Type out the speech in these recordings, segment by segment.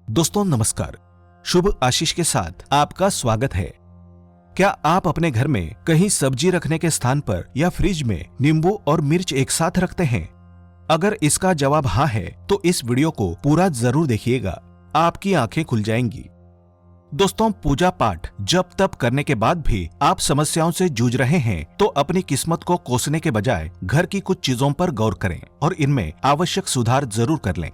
दोस्तों नमस्कार। शुभ आशीष के साथ आपका स्वागत है। क्या आप अपने घर में कहीं सब्जी रखने के स्थान पर या फ्रिज में नींबू और मिर्च एक साथ रखते हैं? अगर इसका जवाब हाँ है तो इस वीडियो को पूरा जरूर देखिएगा, आपकी आंखें खुल जाएंगी। दोस्तों, पूजा पाठ जप तप करने के बाद भी आप समस्याओं से जूझ रहे हैं तो अपनी किस्मत को कोसने के बजाय घर की कुछ चीजों पर गौर करें और इनमें आवश्यक सुधार जरूर कर लें।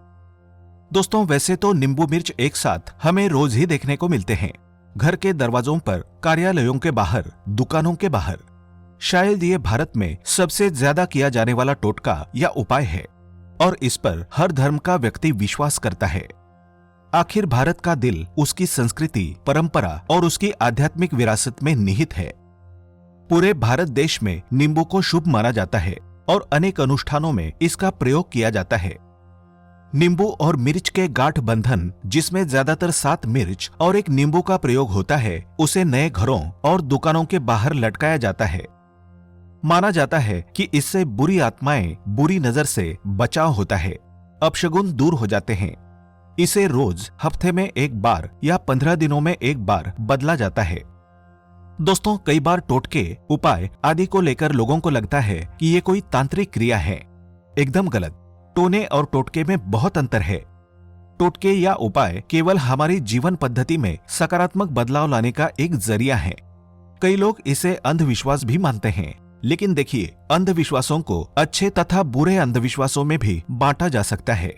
दोस्तों, वैसे तो नींबू मिर्च एक साथ हमें रोज ही देखने को मिलते हैं, घर के दरवाजों पर, कार्यालयों के बाहर, दुकानों के बाहर। शायद ये भारत में सबसे ज्यादा किया जाने वाला टोटका या उपाय है और इस पर हर धर्म का व्यक्ति विश्वास करता है। आखिर भारत का दिल उसकी संस्कृति, परंपरा और उसकी आध्यात्मिक विरासत में निहित है। पूरे भारत देश में नींबू को शुभ माना जाता है और अनेक अनुष्ठानों में इसका प्रयोग किया जाता है। नींबू और मिर्च के गांठ बंधन, जिसमें ज्यादातर 7 मिर्च और 1 नींबू का प्रयोग होता है, उसे नए घरों और दुकानों के बाहर लटकाया जाता है। माना जाता है कि इससे बुरी आत्माएं, बुरी नजर से बचाव होता है, अपशगुन दूर हो जाते हैं। इसे रोज हफ्ते में 1 बार या 15 दिनों में 1 बार बदला जाता है। दोस्तों, कई बार टोटके, उपाय आदि को लेकर लोगों को लगता है कि ये कोई तांत्रिक क्रिया है। एकदम गलत। टोने और टोटके में बहुत अंतर है। टोटके या उपाय केवल हमारी जीवन पद्धति में सकारात्मक बदलाव लाने का एक जरिया है। कई लोग इसे अंधविश्वास भी मानते हैं, लेकिन देखिए, अंधविश्वासों को अच्छे तथा बुरे अंधविश्वासों में भी बांटा जा सकता है।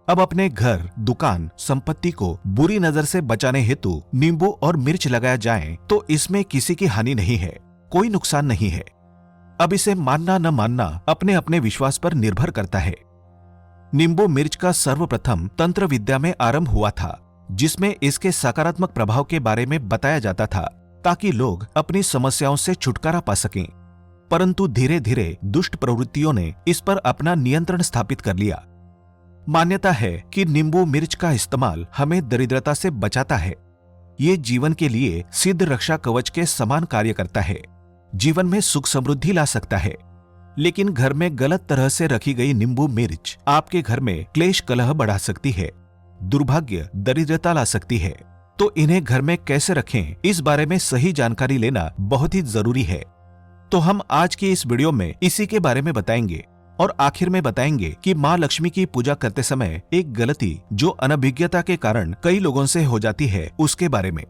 अब अपने घर, दुकान, संपत्ति को बुरी नजर से बचाने हेतु नींबू और मिर्च लगाया जाए तो इसमें किसी की हानि नहीं है, कोई नुकसान नहीं है। अब इसे मानना न मानना अपने अपने विश्वास पर निर्भर करता है। नींबू मिर्च का सर्वप्रथम तंत्र विद्या में आरंभ हुआ था, जिसमें इसके सकारात्मक प्रभाव के बारे में बताया जाता था ताकि लोग अपनी समस्याओं से छुटकारा पा सकें। परंतु धीरे धीरे दुष्ट प्रवृत्तियों ने इस पर अपना नियंत्रण स्थापित कर लिया। मान्यता है कि नींबू मिर्च का इस्तेमाल हमें दरिद्रता से बचाता है। ये जीवन के लिए सिद्ध रक्षा कवच के समान कार्य करता है, जीवन में सुख समृद्धि ला सकता है। लेकिन घर में गलत तरह से रखी गई नींबू मिर्च आपके घर में क्लेश कलह बढ़ा सकती है, दुर्भाग्य, दरिद्रता ला सकती है। तो इन्हें घर में कैसे रखें, इस बारे में सही जानकारी लेना बहुत ही जरूरी है। तो हम आज की इस वीडियो में इसी के बारे में बताएंगे और आखिर में बताएंगे कि माँ लक्ष्मी की पूजा करते समय एक गलती जो अनभिज्ञता के कारण कई लोगों से हो जाती है, उसके बारे में।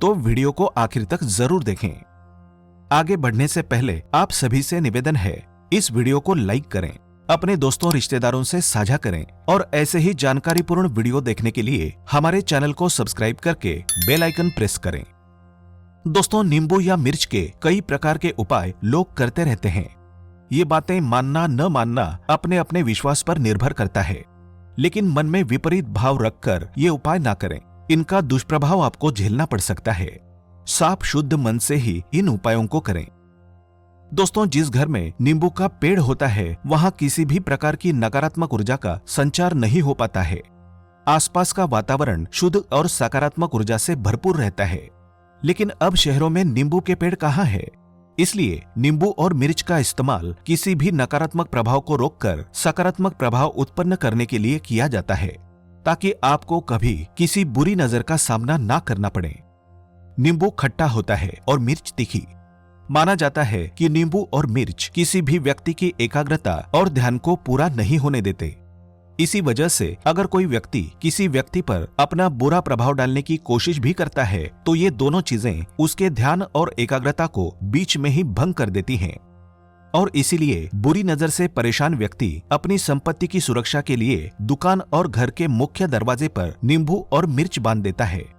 तो वीडियो को आखिर तक जरूर देखें। आगे बढ़ने से पहले आप सभी से निवेदन है, इस वीडियो को लाइक करें, अपने दोस्तों रिश्तेदारों से साझा करें और ऐसे ही जानकारीपूर्ण वीडियो देखने के लिए हमारे चैनल को सब्सक्राइब करके बेल आइकन प्रेस करें। दोस्तों, नींबू या मिर्च के कई प्रकार के उपाय लोग करते रहते हैं। ये बातें मानना न मानना अपने अपने विश्वास पर निर्भर करता है, लेकिन मन में विपरीत भाव रखकर ये उपाय ना करें। इनका दुष्प्रभाव आपको झेलना पड़ सकता है। साफ शुद्ध मन से ही इन उपायों को करें। दोस्तों, जिस घर में नींबू का पेड़ होता है वहां किसी भी प्रकार की नकारात्मक ऊर्जा का संचार नहीं हो पाता है। आसपास का वातावरण शुद्ध और सकारात्मक ऊर्जा से भरपूर रहता है। लेकिन अब शहरों में नींबू के पेड़ कहाँ है? इसलिए नींबू और मिर्च का इस्तेमाल किसी भी नकारात्मक प्रभाव को रोककर सकारात्मक प्रभाव उत्पन्न करने के लिए किया जाता है, ताकि आपको कभी किसी बुरी नजर का सामना ना करना पड़े। नींबू खट्टा होता है और मिर्च तीखी। माना जाता है कि नींबू और मिर्च किसी भी व्यक्ति की एकाग्रता और ध्यान को पूरा नहीं होने देते। इसी वजह से अगर कोई व्यक्ति किसी व्यक्ति पर अपना बुरा प्रभाव डालने की कोशिश भी करता है तो ये दोनों चीजें उसके ध्यान और एकाग्रता को बीच में ही भंग कर देती हैं। और इसीलिए बुरी नजर से परेशान व्यक्ति अपनी संपत्ति की सुरक्षा के लिए दुकान और घर के मुख्य दरवाजे पर नींबू और मिर्च बांध देता है।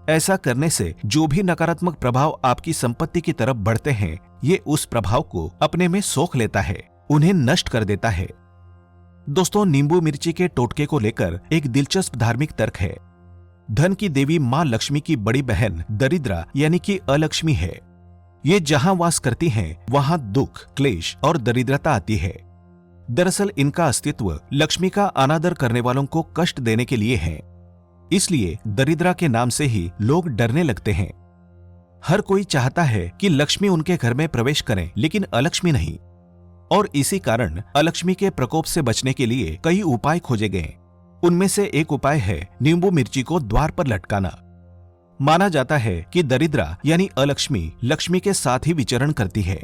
ऐसा करने से जो भी नकारात्मक प्रभाव आपकी संपत्ति की तरफ बढ़ते हैं, ये उस प्रभाव को अपने में सोख लेता है, उन्हें नष्ट कर देता है। दोस्तों, नींबू मिर्ची के टोटके को लेकर एक दिलचस्प धार्मिक तर्क है। धन की देवी माँ लक्ष्मी की बड़ी बहन दरिद्रा यानी कि अलक्ष्मी है। ये जहां वास करती हैं, वहां दुख, क्लेश और दरिद्रता आती है। दरअसल इनका अस्तित्व लक्ष्मी का अनादर करने वालों को कष्ट देने के लिए है। इसलिए दरिद्रा के नाम से ही लोग डरने लगते हैं। हर कोई चाहता है कि लक्ष्मी उनके घर में प्रवेश करें, लेकिन अलक्ष्मी नहीं। और इसी कारण अलक्ष्मी के प्रकोप से बचने के लिए कई उपाय खोजे गए। उनमें से एक उपाय है नींबू मिर्ची को द्वार पर लटकाना। माना जाता है कि दरिद्रा यानी अलक्ष्मी लक्ष्मी के साथ ही विचरण करती है।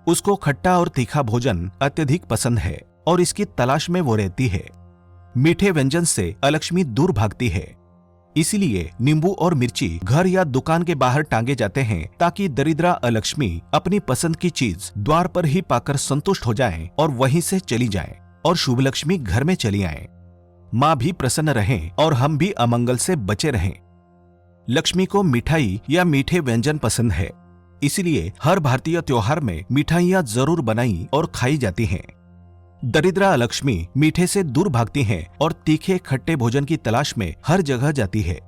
उसको खट्टा और तीखा भोजन अत्यधिक पसंद है और इसकी तलाश में वो रहती है। मीठे व्यंजन से अलक्ष्मी दूर भागती है। इसीलिए नींबू और मिर्ची घर या दुकान के बाहर टांगे जाते हैं ताकि दरिद्रा अलक्ष्मी अपनी पसंद की चीज द्वार पर ही पाकर संतुष्ट हो जाएं और वहीं से चली जाएं और शुभ लक्ष्मी घर में चली आएं। माँ भी प्रसन्न रहें और हम भी अमंगल से बचे रहें। लक्ष्मी को मिठाई या मीठे व्यंजन पसंद है, इसलिए हर भारतीय त्योहार में मिठाइयां जरूर बनाई और खाई जाती हैं। दरिद्रा लक्ष्मी मीठे से दूर भागती हैं और तीखे खट्टे भोजन की तलाश में हर जगह जाती है।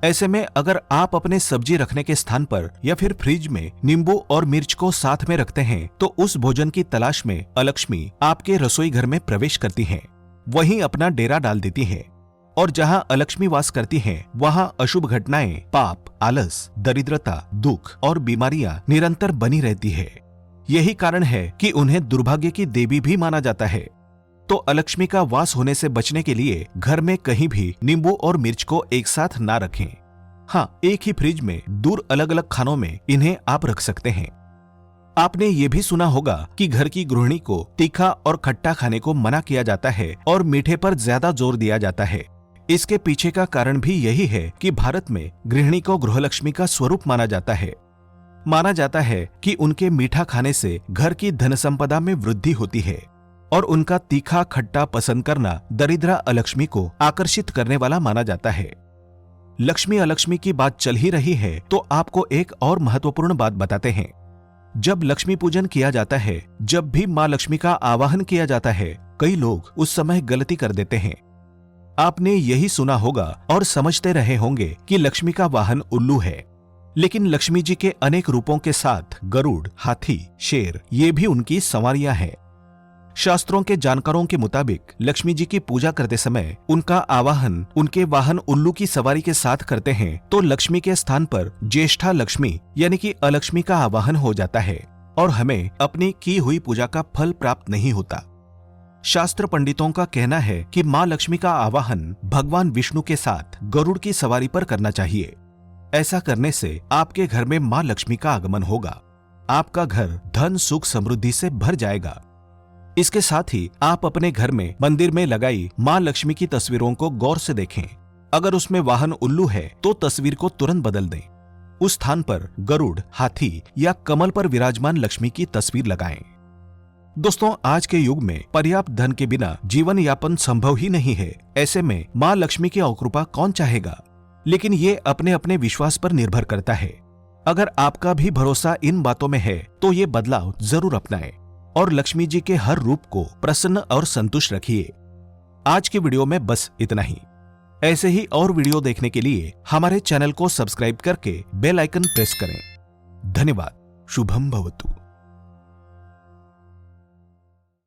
ऐसे में अगर आप अपने सब्जी रखने के स्थान पर या फिर फ्रिज में नींबू और मिर्च को साथ में रखते हैं तो उस भोजन की तलाश में अलक्ष्मी आपके रसोई घर में प्रवेश करती हैं, वहीं अपना डेरा डाल देती हैं। और जहां अलक्ष्मी वास करती हैं, वहां अशुभ घटनाएं, पाप, आलस, दरिद्रता, दुख और बीमारियां निरंतर बनी रहती है। यही कारण है कि उन्हें दुर्भाग्य की देवी भी माना जाता है। तो अलक्ष्मी का वास होने से बचने के लिए घर में कहीं भी नींबू और मिर्च को एक साथ ना रखें। हाँ, एक ही फ्रिज में दूर अलग अलग खानों में इन्हें आप रख सकते हैं। आपने ये भी सुना होगा कि घर की गृहिणी को तीखा और खट्टा खाने को मना किया जाता है और मीठे पर ज्यादा जोर दिया जाता है। इसके पीछे का कारण भी यही है कि भारत में गृहिणी को गृहलक्ष्मी का स्वरूप माना जाता है। माना जाता है कि उनके मीठा खाने से घर की धन संपदा में वृद्धि होती है और उनका तीखा खट्टा पसंद करना दरिद्रा अलक्ष्मी को आकर्षित करने वाला माना जाता है। लक्ष्मी अलक्ष्मी की बात चल ही रही है तो आपको एक और महत्वपूर्ण बात बताते हैं। जब लक्ष्मी पूजन किया जाता है, जब भी माँ लक्ष्मी का आवाहन किया जाता है, कई लोग उस समय गलती कर देते हैं। आपने यही सुना होगा और समझते रहे होंगे कि लक्ष्मी का वाहन उल्लू है, लेकिन लक्ष्मी जी के अनेक रूपों के साथ गरुड़, हाथी, शेर ये भी उनकी सवारियां हैं। शास्त्रों के जानकारों के मुताबिक लक्ष्मी जी की पूजा करते समय उनका आवाहन उनके वाहन उल्लू की सवारी के साथ करते हैं तो लक्ष्मी के स्थान पर ज्येष्ठा लक्ष्मी यानी कि अलक्ष्मी का आवाहन हो जाता है और हमें अपनी की हुई पूजा का फल प्राप्त नहीं होता। शास्त्र पंडितों का कहना है कि माँ लक्ष्मी का आवाहन भगवान विष्णु के साथ गरुड़ की सवारी पर करना चाहिए। ऐसा करने से आपके घर में माँ लक्ष्मी का आगमन होगा। आपका घर धन सुख समृद्धि से भर जाएगा। इसके साथ ही आप अपने घर में मंदिर में लगाई माँ लक्ष्मी की तस्वीरों को गौर से देखें। अगर उसमें वाहन उल्लू है तो तस्वीर को तुरंत बदल दें। उस स्थान पर गरुड़, हाथी या कमल पर विराजमान लक्ष्मी की तस्वीर लगाएं। दोस्तों, आज के युग में पर्याप्त धन के बिना जीवन यापन संभव ही नहीं है। ऐसे में माँ लक्ष्मी की अकृपा कौन चाहेगा? लेकिन ये अपने अपने विश्वास पर निर्भर करता है। अगर आपका भी भरोसा इन बातों में है तो ये बदलाव जरूर अपनाएं और लक्ष्मी जी के हर रूप को प्रसन्न और संतुष्ट रखिए। आज के वीडियो में बस इतना ही। ऐसे ही और वीडियो देखने के लिए हमारे चैनल को सब्सक्राइब करके बेल आइकन प्रेस करें। धन्यवाद। शुभम भवतु।